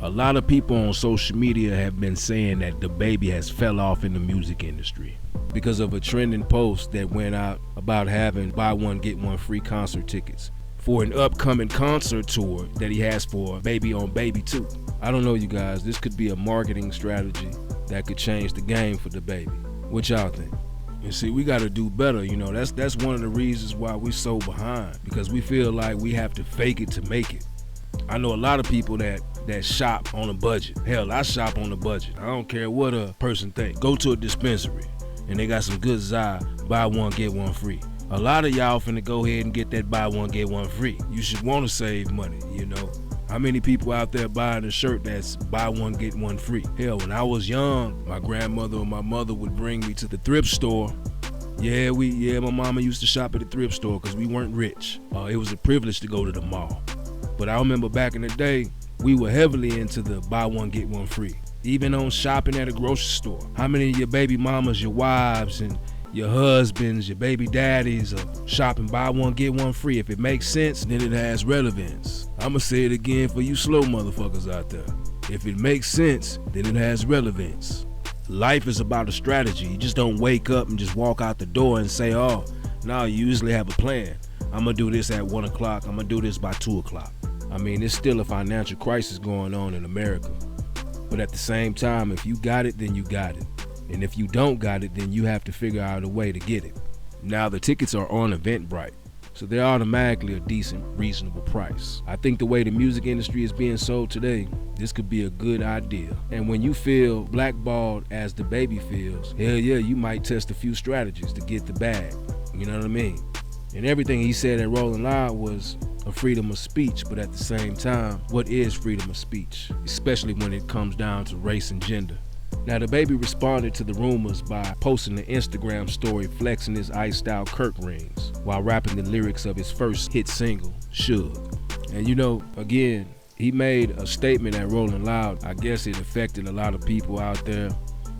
A lot of people on social media have been saying that Dababy has fell off in the music industry because of a trending post that went out about having buy one get one free concert tickets for an upcoming concert tour that he has for Baby on Baby 2. I don't know, you guys, this could be a marketing strategy that could change the game for Dababy. What y'all think? And see, we gotta do better, you know, that's one of the reasons why we so behind, because we feel like we have to fake it to make it. I know a lot of people that shop on a budget. Hell, I shop on a budget. I don't care what a person think. Go to a dispensary and they got some good Zai, buy one, get one free. A lot of y'all finna go ahead and get that buy one, get one free. You should wanna save money, you know. How many people out there buying a shirt that's buy one, get one free? Hell, when I was young, my grandmother or my mother would bring me to the thrift store. Yeah, my mama used to shop at the thrift store because we weren't rich. It was a privilege to go to the mall. But I remember back in the day, we were heavily into the buy one, get one free. Even on shopping at a grocery store. How many of your baby mamas, your wives, and your husbands, your baby daddies are shopping buy one, get one free? If it makes sense, then it has relevance. I'ma say it again for you slow motherfuckers out there. If it makes sense, then it has relevance. Life is about a strategy. You just don't wake up and just walk out the door and say, oh, no, you usually have a plan. I'm gonna do this at 1 o'clock. I'm gonna do this by 2 o'clock. I mean, there's still a financial crisis going on in America. But at the same time, if you got it, then you got it. And if you don't got it, then you have to figure out a way to get it. Now, the tickets are on Eventbrite, so they're automatically a decent, reasonable price. I think the way the music industry is being sold today, this could be a good idea. And when you feel blackballed as Dababy feels, hell yeah, you might test a few strategies to get the bag. You know what I mean? And everything he said at Rolling Loud was a freedom of speech, but at the same time, what is freedom of speech? Especially when it comes down to race and gender. Now, Dababy responded to the rumors by posting an Instagram story flexing his iced out Kirk rings while rapping the lyrics of his first hit single, Suge. And you know, again, he made a statement at Rolling Loud. I guess it affected a lot of people out there,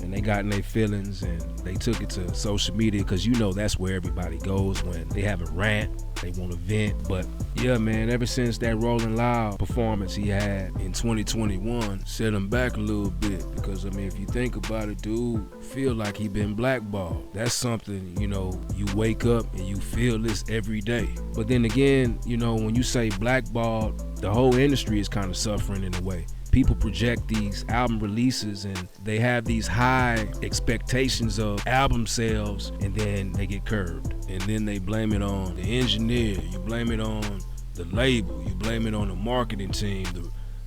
and they got in their feelings and they took it to social media, because you know that's where everybody goes when they have a rant, they want to vent. But yeah, man, ever since that Rolling Loud performance he had in 2021 set him back a little bit, because I mean, if you think about it, dude feel like he been blackballed. That's something, you know, you wake up and you feel this every day. But then again, you know, when you say blackballed, the whole industry is kind of suffering in a way. People project these album releases and they have these high expectations of album sales, and then they get curbed. And then they blame it on the engineer, you blame it on the label, you blame it on the marketing team,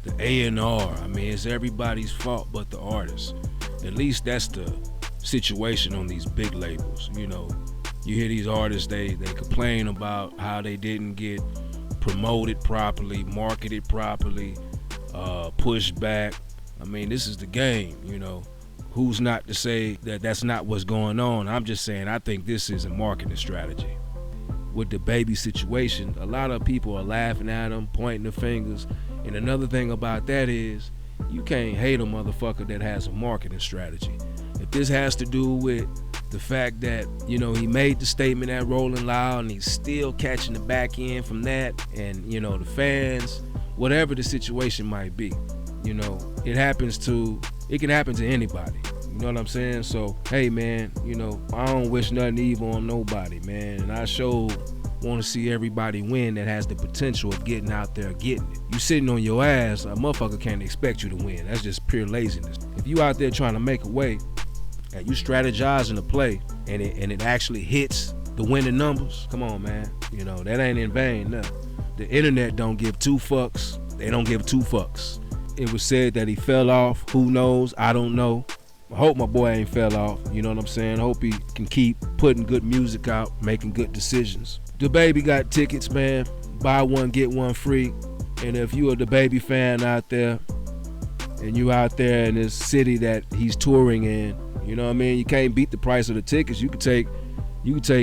the A&R. I mean, it's everybody's fault but the artist. At least that's the situation on these big labels. You know, you hear these artists, they complain about how they didn't get promoted properly, marketed properly, pushed back. I mean, this is the game, you know. Who's not to say that that's not what's going on? I'm just saying, I think this is a marketing strategy. With the Dababy situation, a lot of people are laughing at him, pointing the fingers. And another thing about that is, you can't hate a motherfucker that has a marketing strategy. If this has to do with the fact that, you know, he made the statement at Rolling Loud and he's still catching the back end from that, and, you know, the fans, whatever the situation might be, you know, it can happen to anybody. You know what I'm saying? So, hey, man, you know, I don't wish nothing evil on nobody, man. And I sure want to see everybody win that has the potential of getting out there getting it. You sitting on your ass, a motherfucker can't expect you to win. That's just pure laziness. If you out there trying to make a way and you strategizing a play and it actually hits the winning numbers, come on, man. You know, that ain't in vain, no. The internet don't give two fucks. They don't give two fucks. It was said that he fell off. Who knows? I don't know. I hope my boy ain't fell off. You know what I'm saying? Hope he can keep putting good music out, making good decisions. Dababy got tickets, man. Buy one, get one free. And if you a Dababy fan out there, and you out there in this city that he's touring in, you know what I mean? You can't beat the price of the tickets. You can take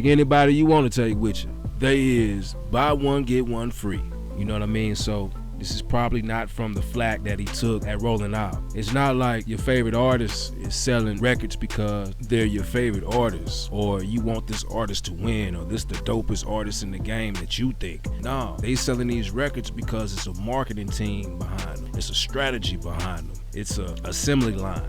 anybody you want to take with you. There is buy one, get one free. You know what I mean? So This is probably not from the flack that he took at Rolling Out. It's not like your favorite artist is selling records because they're your favorite artist, or you want this artist to win, or this the dopest artist in the game that you think. No, they selling these records because it's a marketing team behind them. It's a strategy behind them. It's a assembly line.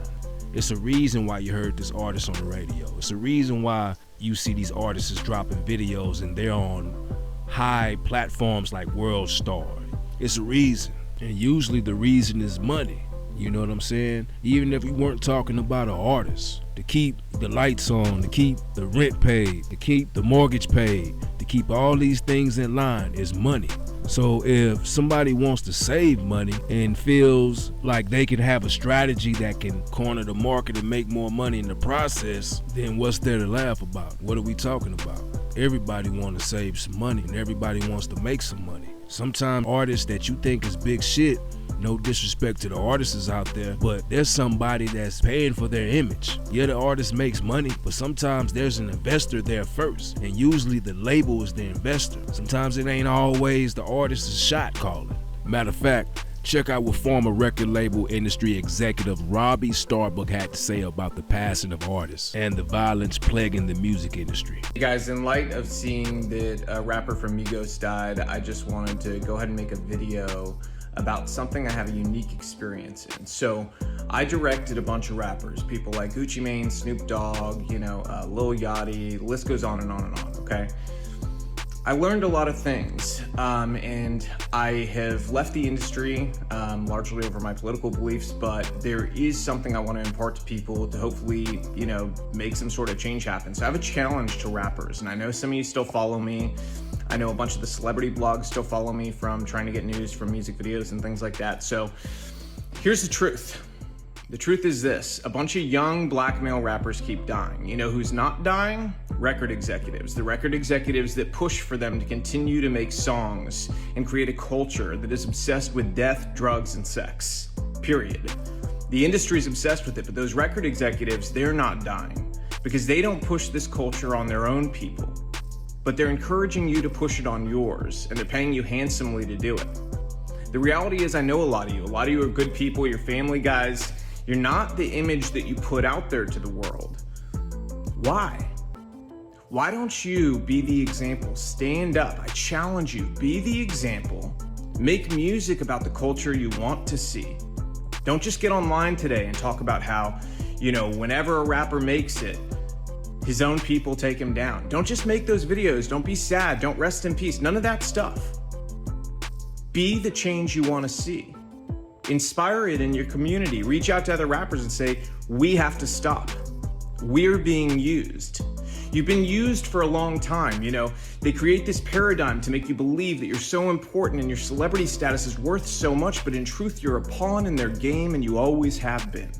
It's a reason why you heard this artist on the radio. It's a reason why you see these artists is dropping videos and they're on high platforms like World Star. It's a reason, and usually the reason is money. You know what I'm saying? Even if we weren't talking about an artist, to keep the lights on, to keep the rent paid, to keep the mortgage paid, to keep all these things in line is money. So if somebody wants to save money and feels like they can have a strategy that can corner the market and make more money in the process, then what's there to laugh about? What are we talking about? Everybody wants to save some money and everybody wants to make some money. Sometimes artists that you think is big shit, no disrespect to the artists out there, but there's somebody that's paying for their image. Yeah, the artist makes money, but sometimes there's an investor there first, and usually the label is the investor. Sometimes it ain't always the artist's shot calling. Matter of fact, check out what former record label industry executive Robby Starbuck had to say about the passing of artists and the violence plaguing the music industry. Hey guys, in light of seeing that a rapper from Migos died, I just wanted to go ahead and make a video about something I have a unique experience in. So I directed a bunch of rappers, people like Gucci Mane, Snoop Dogg, Lil Yachty, the list goes on and on and on, okay? I learned a lot of things, and I have left the industry largely over my political beliefs, but there is something I want to impart to people to hopefully, make some sort of change happen. So I have a challenge to rappers, and I know some of you still follow me. I know a bunch of the celebrity blogs still follow me from trying to get news from music videos and things like that. So here's the truth. The truth is this: a bunch of young black male rappers keep dying. You know who's not dying? Record executives. The record executives that push for them to continue to make songs and create a culture that is obsessed with death, drugs, and sex. Period. The industry is obsessed with it, but those record executives, they're not dying because they don't push this culture on their own people, but they're encouraging you to push it on yours, and they're paying you handsomely to do it. The reality is, I know a lot of you. A lot of you are good people, you're family guys. You're not the image that you put out there to the world. Why? Why don't you be the example? Stand up. I challenge you. Be the example. Make music about the culture you want to see. Don't just get online today and talk about how, whenever a rapper makes it, his own people take him down. Don't just make those videos. Don't be sad. Don't rest in peace. None of that stuff. Be the change you want to see. Inspire it in your community. Reach out to other rappers and say, we have to stop. We're being used. You've been used for a long time. They create this paradigm to make you believe that you're so important and your celebrity status is worth so much, but in truth, you're a pawn in their game and you always have been.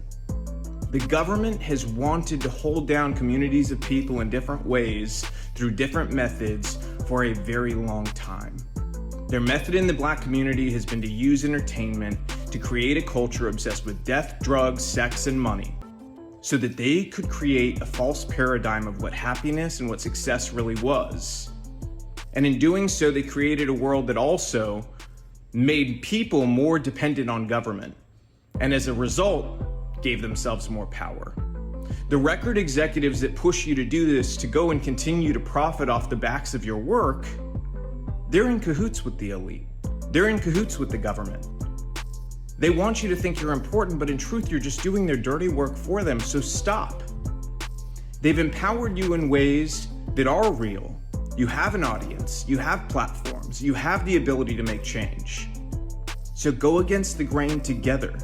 The government has wanted to hold down communities of people in different ways through different methods for a very long time. Their method in the black community has been to use entertainment to create a culture obsessed with death, drugs, sex, and money, so that they could create a false paradigm of what happiness and what success really was. And in doing so, they created a world that also made people more dependent on government, and as a result, gave themselves more power. The record executives that push you to do this, to go and continue to profit off the backs of your work, they're in cahoots with the elite. They're in cahoots with the government. They want you to think you're important, but in truth, you're just doing their dirty work for them, so stop. They've empowered you in ways that are real. You have an audience, you have platforms, you have the ability to make change. So go against the grain together.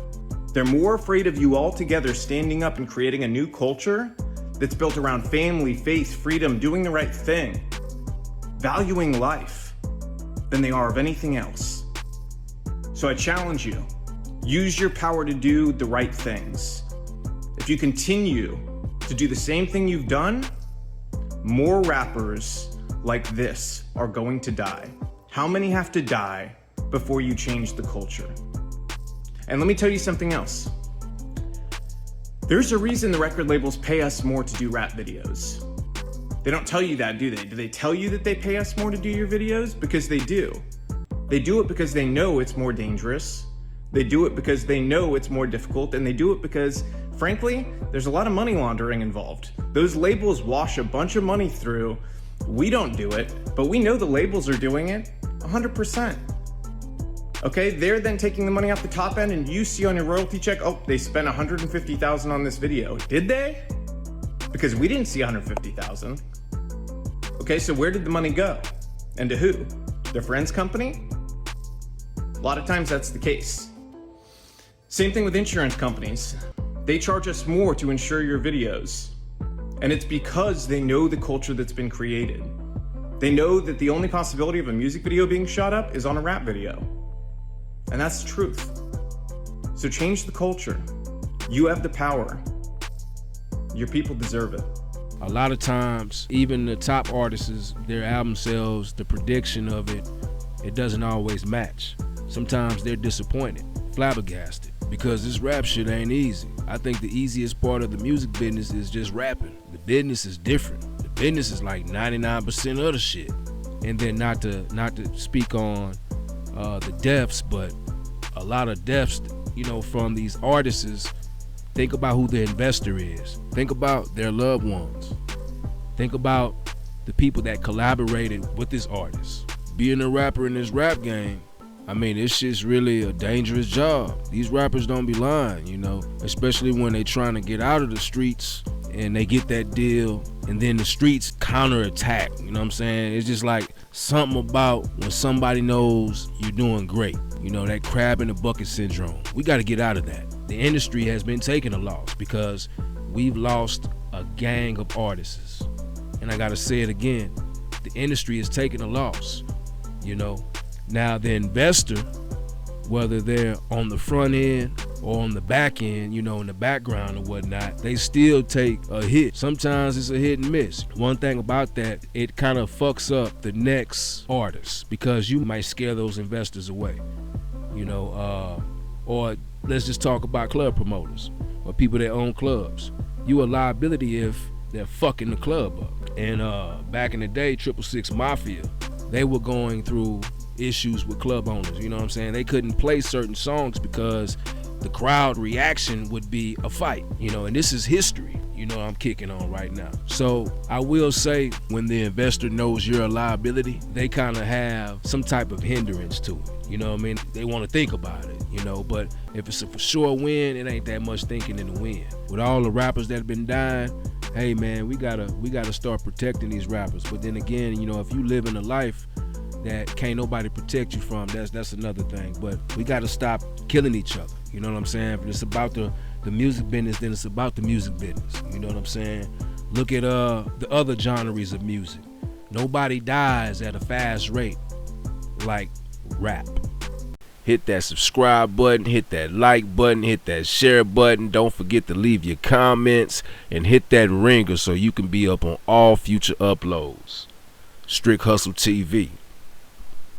They're more afraid of you all together standing up and creating a new culture that's built around family, faith, freedom, doing the right thing, valuing life, than they are of anything else. So I challenge you, use your power to do the right things. If you continue to do the same thing you've done, more rappers like this are going to die. How many have to die before you change the culture? And let me tell you something else. There's a reason the record labels pay us more to do rap videos. They don't tell you that, do they? Do they tell you that they pay us more to do your videos? Because they do. They do it because they know it's more dangerous. They do it because they know it's more difficult, and they do it because, frankly, there's a lot of money laundering involved. Those labels wash a bunch of money through. We don't do it, but we know the labels are doing it 100%. Okay, they're then taking the money off the top end, and you see on your royalty check, oh, they spent $150,000 on this video. Did they? Because we didn't see $150,000. Okay, so where did the money go? And to who? Their friend's company? A lot of times that's the case. Same thing with insurance companies. They charge us more to insure your videos. And it's because they know the culture that's been created. They know that the only possibility of a music video being shot up is on a rap video. And that's the truth. So change the culture. You have the power. Your people deserve it. A lot of times, even the top artists, their album sales, the prediction of it doesn't always match. Sometimes they're disappointed, flabbergasted, because this rap shit ain't easy. I think the easiest part of the music business is just rapping. The business is different. The business is like 99% of the shit. And then not to speak on the deaths, but a lot of deaths, from these artists. Think about who the investor is. Think about their loved ones. Think about the people that collaborated with this artist. Being a rapper in this rap game, I mean, this shit's really a dangerous job. These rappers don't be lying, especially when they trying to get out of the streets and they get that deal, and then the streets counterattack. You know what I'm saying? It's just like something about when somebody knows you're doing great. That crab in the bucket syndrome. We got to get out of that. The industry has been taking a loss because we've lost a gang of artists. And I got to say it again, the industry is taking a loss. Now the investor, whether they're on the front end or on the back end, in the background or whatnot, they still take a hit. Sometimes it's a hit and miss. One thing about that, it kind of fucks up the next artist because you might scare those investors away, or let's just talk about club promoters or people that own clubs. You a liability if they're fucking the club up. And back in the day, 666 Mafia, they were going through issues with club owners. You know what I'm saying? They couldn't play certain songs because the crowd reaction would be a fight, and this is history, I'm kicking on right now. So I will say, when the investor knows you're a liability, they kind of have some type of hindrance to it. You know what I mean? They want to think about it, but if it's a for sure win, it ain't that much thinking in the win. With all the rappers that have been dying, hey man, we gotta start protecting these rappers. But then again, if you live in a life that can't nobody protect you from, that's another thing. But we gotta stop killing each other. You know what I'm saying? If it's about the music business, then it's about the music business. You know what I'm saying? Look at the other genres of music. Nobody dies at a fast rate like rap. Hit that subscribe button, hit that like button, hit that share button. Don't forget to leave your comments and hit that ringer so you can be up on all future uploads. Strict Hustle TV.